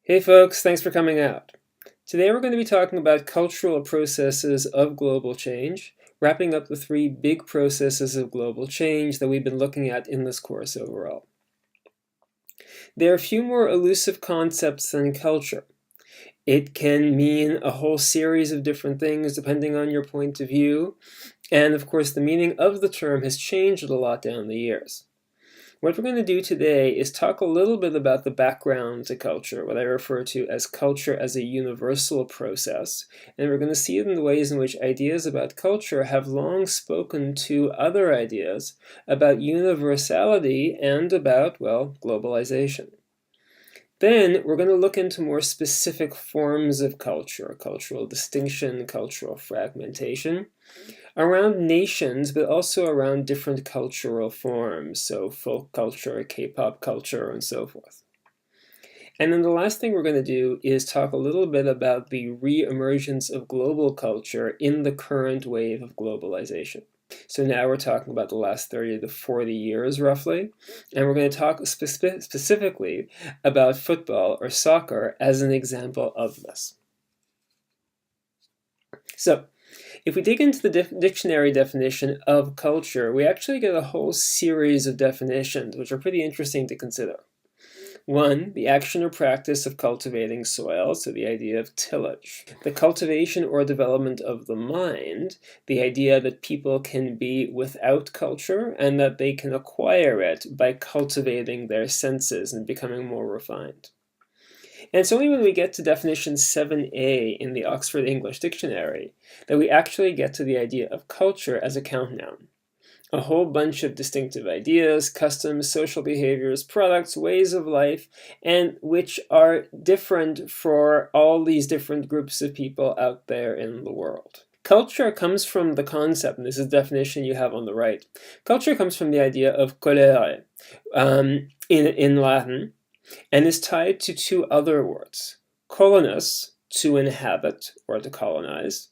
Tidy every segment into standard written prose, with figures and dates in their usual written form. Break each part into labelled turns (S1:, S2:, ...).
S1: Hey folks, thanks for coming out. Today we're going to be talking about cultural processes of global change, wrapping up the three big processes of global change that we've been looking at in this course overall. There are a few more elusive concepts than culture. It can mean a whole series of different things depending on your point of view, and of course the meaning of the term has changed a lot down the years. What we're going to do today is talk a little bit about the background to culture, what I refer to as culture as a universal process. And we're going to see it in the ways in which ideas about culture have long spoken to other ideas about universality and about, well, globalization. Then we're going to look into more specific forms of culture, cultural distinction, cultural fragmentation, around nations, but also around different cultural forms, so folk culture, K-pop culture, and so forth. And then the last thing we're going to do is talk a little bit about the re-emergence of global culture in the current wave of globalization. So now we're talking about the last 30 to 40 years, roughly, and we're going to talk specifically about football or soccer as an example of this. So, if we dig into the dictionary definition of culture, we actually get a whole series of definitions, which are pretty interesting to consider. One, the action or practice of cultivating soil, so the idea of tillage. The cultivation or development of the mind, the idea that people can be without culture and that they can acquire it by cultivating their senses and becoming more refined. And it's only when we get to definition 7a in the Oxford English Dictionary that we actually get to the idea of culture as a count noun. A whole bunch of distinctive ideas, customs, social behaviors, products, ways of life, and which are different for all these different groups of people out there in the world. Culture comes from the concept, and this is the definition you have on the right. Culture comes from the idea of colere in Latin, and is tied to two other words, colonus, to inhabit or to colonize,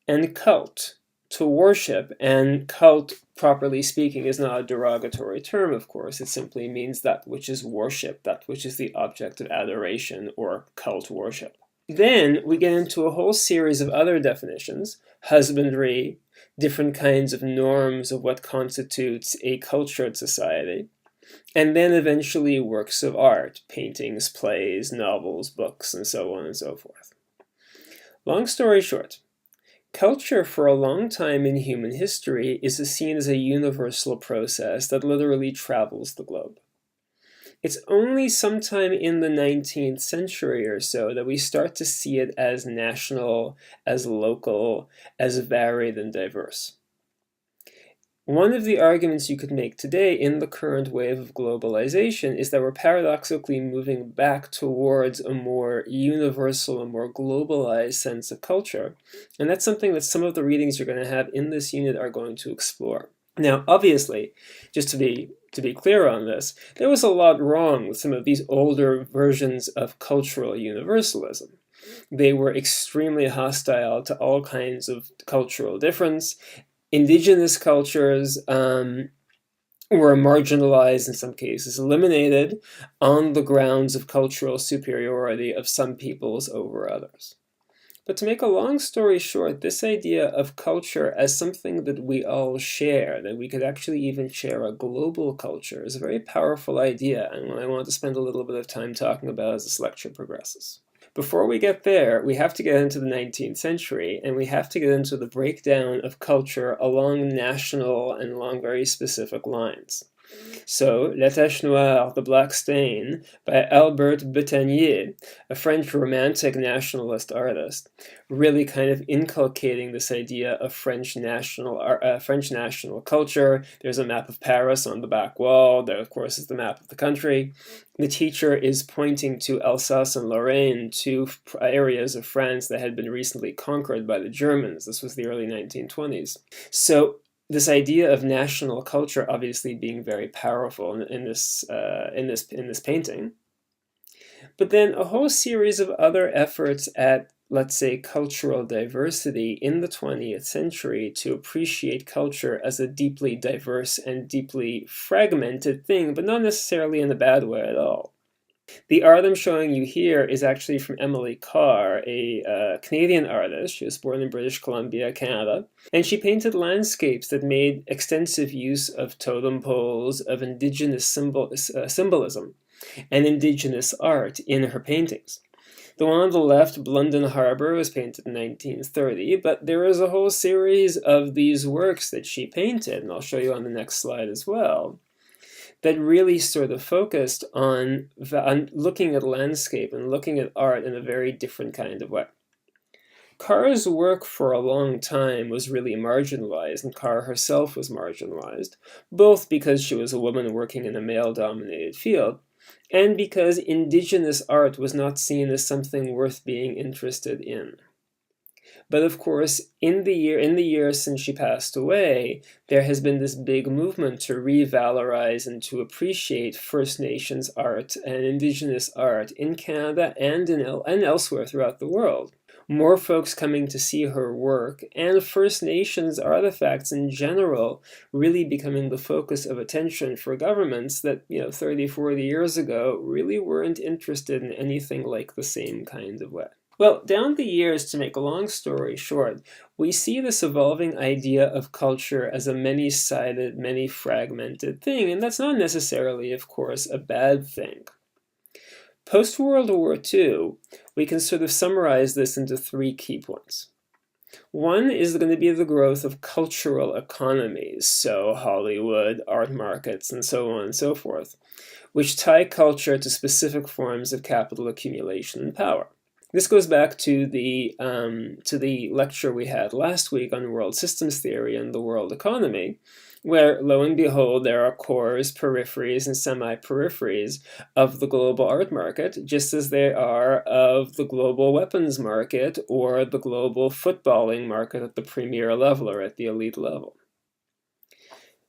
S1: and cult, to worship. And cult, properly speaking, is not a derogatory term, of course. It simply means that which is worship, that which is the object of adoration or cult worship. Then we get into a whole series of other definitions, husbandry, different kinds of norms of what constitutes a cultured society, and then eventually works of art, paintings, plays, novels, books, and so on and so forth. Long story short, culture for a long time in human history is seen as a universal process that literally travels the globe. It's only sometime in the 19th century or so that we start to see it as national, as local, as varied and diverse. One of the arguments you could make today in the current wave of globalization is that we're paradoxically moving back towards a more universal, a more globalized sense of culture. And that's something that some of the readings you're going to have in this unit are going to explore. Now, obviously, just to be clear on this, there was a lot wrong with some of these older versions of cultural universalism. They were extremely hostile to all kinds of cultural difference. Indigenous cultures were marginalized, in some cases eliminated, on the grounds of cultural superiority of some peoples over others. But to make a long story short, this idea of culture as something that we all share, that we could actually even share a global culture, is a very powerful idea, and one I want to spend a little bit of time talking about as this lecture progresses. Before we get there, we have to get into the 19th century, and we have to get into the breakdown of culture along national and along very specific lines. So, La Tache Noire, The Black Stain, by Albert Betanier, a French romantic nationalist artist, really kind of inculcating this idea of French national culture. There's a map of Paris on the back wall. There, of course, is the map of the country. The teacher is pointing to Alsace and Lorraine, two areas of France that had been recently conquered by the Germans. This was the early 1920s. So, this idea of national culture obviously being very powerful in this painting, but then a whole series of other efforts at, let's say, cultural diversity in the 20th century to appreciate culture as a deeply diverse and deeply fragmented thing, but not necessarily in a bad way at all. The art I'm showing you here is actually from Emily Carr, a Canadian artist. She was born in British Columbia, Canada, and she painted landscapes that made extensive use of totem poles, of indigenous symbolism, and indigenous art in her paintings. The one on the left, London Harbor, was painted in 1930, but there is a whole series of these works that she painted, and I'll show you on the next slide as well, that really sort of focused on looking at landscape and looking at art in a very different kind of way. Carr's work for a long time was really marginalized, and Carr herself was marginalized, both because she was a woman working in a male-dominated field, and because indigenous art was not seen as something worth being interested in. But of course, in the years since she passed away, there has been this big movement to revalorize and to appreciate First Nations art and indigenous art in Canada and elsewhere throughout the world. More folks coming to see her work, and First Nations artifacts in general really becoming the focus of attention for governments that, 30, 40 years ago really weren't interested in anything like the same kind of way. Well, down the years, to make a long story short, we see this evolving idea of culture as a many-sided, many-fragmented thing, and that's not necessarily, of course, a bad thing. Post-World War II, we can sort of summarize this into 3 key points. One is going to be the growth of cultural economies, so Hollywood, art markets, and so on and so forth, which tie culture to specific forms of capital accumulation and power. This goes back to the lecture we had last week on world systems theory and the world economy, where, lo and behold, there are cores, peripheries, and semi-peripheries of the global art market, just as there are of the global weapons market or the global footballing market at the premier level or at the elite level.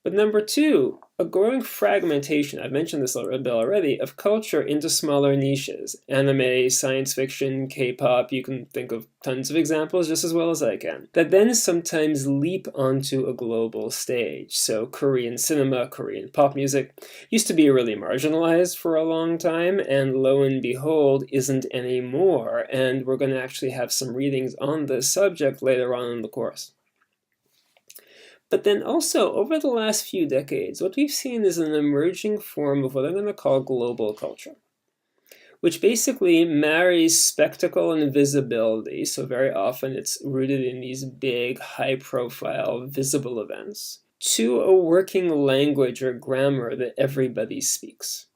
S1: But number 2, a growing fragmentation, I've mentioned this a bit already, of culture into smaller niches. Anime, science fiction, K-pop, you can think of tons of examples just as well as I can, that then sometimes leap onto a global stage. So Korean cinema, Korean pop music used to be really marginalized for a long time, and lo and behold, isn't anymore. And we're going to actually have some readings on this subject later on in the course. But then also, over the last few decades, what we've seen is an emerging form of what I'm going to call global culture, which basically marries spectacle and visibility, so very often it's rooted in these big, high-profile, visible events, to a working language or grammar that everybody speaks.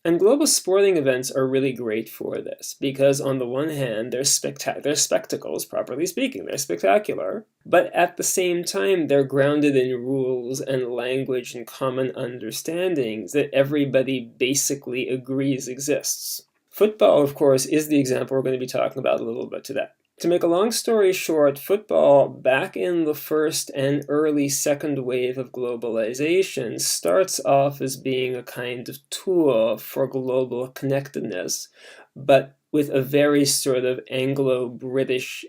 S1: And global sporting events are really great for this, because on the one hand, they're spectacles, properly speaking, they're spectacular, but at the same time, they're grounded in rules and language and common understandings that everybody basically agrees exists. Football, of course, is the example we're going to be talking about a little bit today. To make a long story short, football, back in the first and early second wave of globalization, starts off as being a kind of tool for global connectedness, but with a very sort of Anglo-British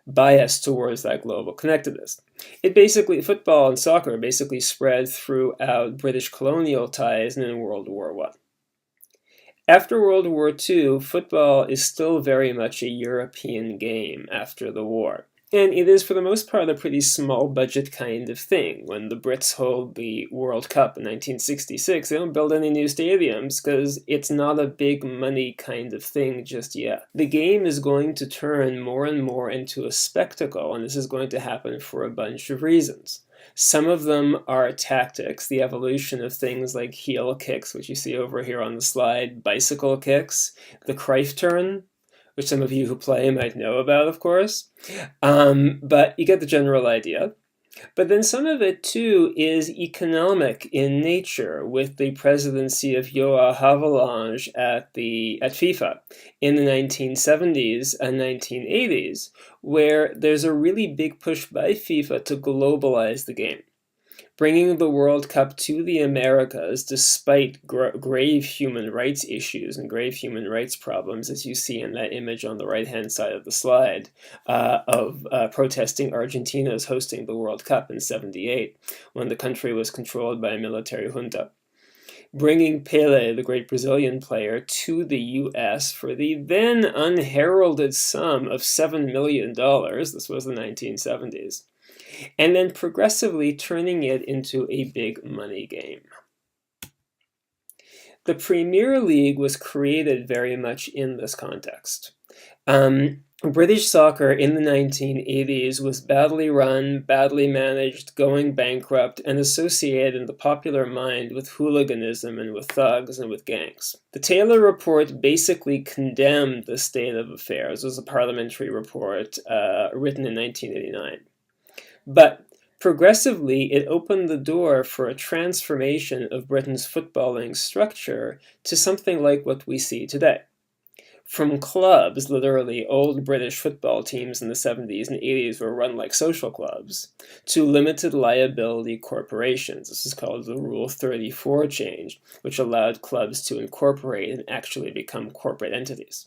S1: bias towards that global connectedness. Football and soccer basically spread throughout British colonial ties and in World War I. After World War II, football is still very much a European game after the war. And it is, for the most part, a pretty small budget kind of thing. When the Brits hold the World Cup in 1966, they don't build any new stadiums because it's not a big money kind of thing just yet. The game is going to turn more and more into a spectacle, and this is going to happen for a bunch of reasons. Some of them are tactics, the evolution of things like heel kicks, which you see over here on the slide, bicycle kicks, the Cruyff turn, which some of you who play might know about, of course. But you get the general idea. But then some of it, too, is economic in nature, with the presidency of Joao Havelange at FIFA in the 1970s and 1980s, where there's a really big push by FIFA to globalize the game, bringing the World Cup to the Americas despite grave human rights issues and grave human rights problems, as you see in that image on the right-hand side of the slide, of protesting Argentina's hosting the World Cup in '78, when the country was controlled by a military junta. bringing Pelé, the great Brazilian player, to the US for the then unheralded sum of $7 million. This was the 1970s. And then progressively turning it into a big money game. The Premier League was created very much in this context. British soccer in the 1980s was badly run, badly managed, going bankrupt, and associated in the popular mind with hooliganism and with thugs and with gangs. The Taylor Report basically condemned the state of affairs. It was a parliamentary report written in 1989. But progressively, it opened the door for a transformation of Britain's footballing structure to something like what we see today. From clubs, literally old British football teams in the 70s and 80s were run like social clubs, to limited liability corporations. This is called the Rule 34 change, which allowed clubs to incorporate and actually become corporate entities.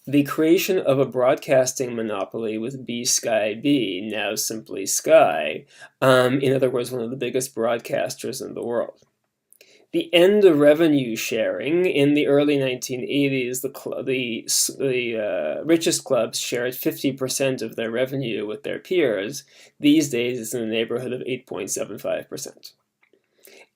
S1: The creation of a broadcasting monopoly with B-Sky-B, now simply Sky, in other words, one of the biggest broadcasters in the world. The end of revenue sharing in the early 1980s, the richest clubs shared 50% of their revenue with their peers. These days, it's in the neighborhood of 8.75%.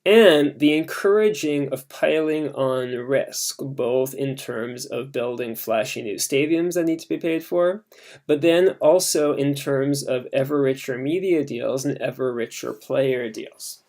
S1: And the encouraging of piling on risk, both in terms of building flashy new stadiums that need to be paid for, but then also in terms of ever richer media deals and ever richer player deals.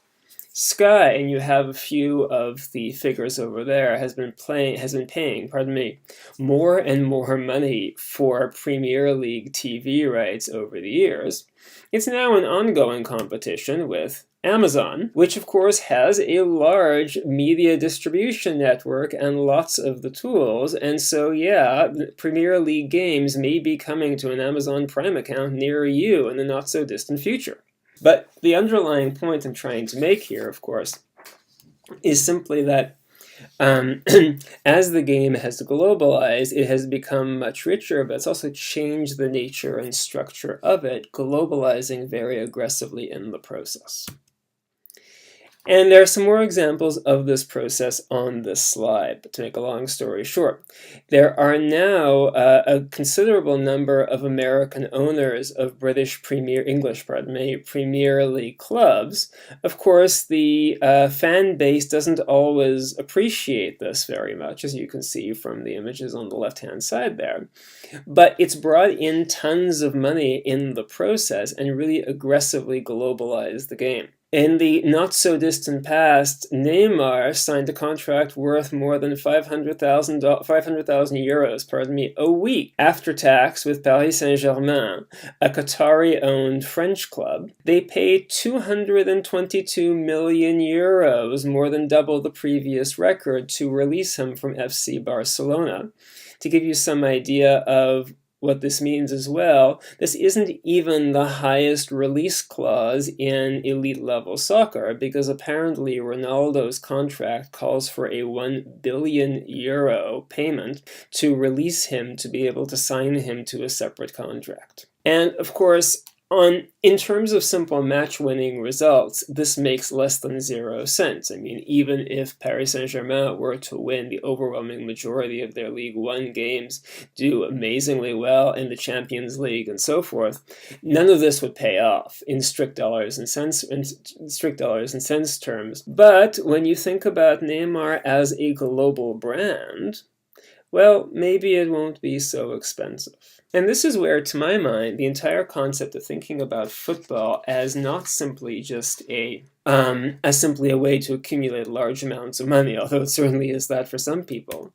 S1: Sky, and you have a few of the figures over there, has been paying, more and more money for Premier League TV rights over the years. It's now an ongoing competition with Amazon, which of course has a large media distribution network and lots of the tools, and so yeah, Premier League games may be coming to an Amazon Prime account near you in the not so distant future. But the underlying point I'm trying to make here, of course, is simply that as the game has globalized, it has become much richer, but it's also changed the nature and structure of it, globalizing very aggressively in the process. And there are some more examples of this process on this slide, but to make a long story short, there are now a considerable number of American owners of British Premier League clubs. Of course, the fan base doesn't always appreciate this very much, as you can see from the images on the left-hand side there. But it's brought in tons of money in the process and really aggressively globalized the game. In the not-so-distant past, Neymar signed a contract worth more than 500,000 euros, a week after tax with Paris Saint-Germain, a Qatari-owned French club. They paid 222 million euros, more than double the previous record, to release him from FC Barcelona. To give you some idea of what this means as well, this isn't even the highest release clause in elite level soccer, because apparently Ronaldo's contract calls for a 1 billion euro payment to release him, to be able to sign him to a separate contract. And of course, in terms of simple match-winning results, this makes less than 0 sense. I mean, even if Paris Saint-Germain were to win the overwhelming majority of their League One games, do amazingly well in the Champions League and so forth, none of this would pay off in strict dollars and cents terms. But when you think about Neymar as a global brand, well, maybe it won't be so expensive. And this is where, to my mind, the entire concept of thinking about football as not simply just simply a way to accumulate large amounts of money, although it certainly is that for some people,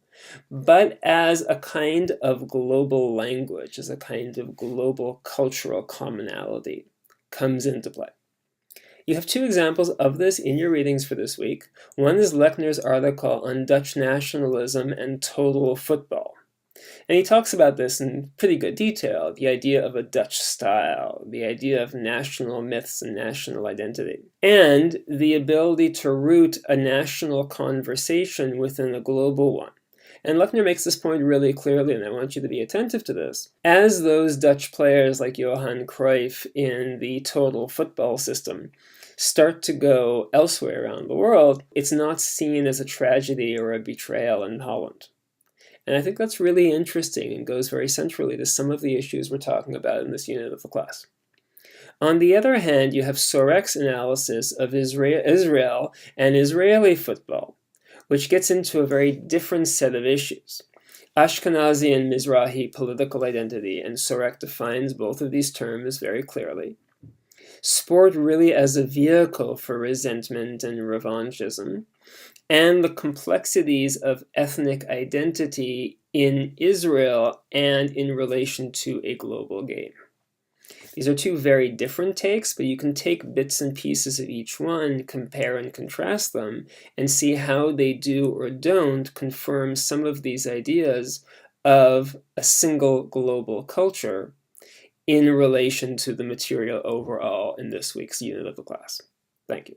S1: but as a kind of global language, as a kind of global cultural commonality, comes into play. You have two examples of this in your readings for this week. One is Lechner's article on Dutch nationalism and total football. And he talks about this in pretty good detail, the idea of a Dutch style, the idea of national myths and national identity, and the ability to root a national conversation within a global one. And Lechner makes this point really clearly, and I want you to be attentive to this. As those Dutch players like Johan Cruyff in the total football system start to go elsewhere around the world, it's not seen as a tragedy or a betrayal in Holland. And I think that's really interesting and goes very centrally to some of the issues we're talking about in this unit of the class. On the other hand, you have Sorek's analysis of Israel and Israeli football, which gets into a very different set of issues. Ashkenazi and Mizrahi political identity, and Sorek defines both of these terms very clearly. Sport really as a vehicle for resentment and revanchism, and the complexities of ethnic identity in Israel and in relation to a global game. These are two very different takes, but you can take bits and pieces of each one, compare and contrast them, and see how they do or don't confirm some of these ideas of a single global culture in relation to the material overall in this week's unit of the class. Thank you.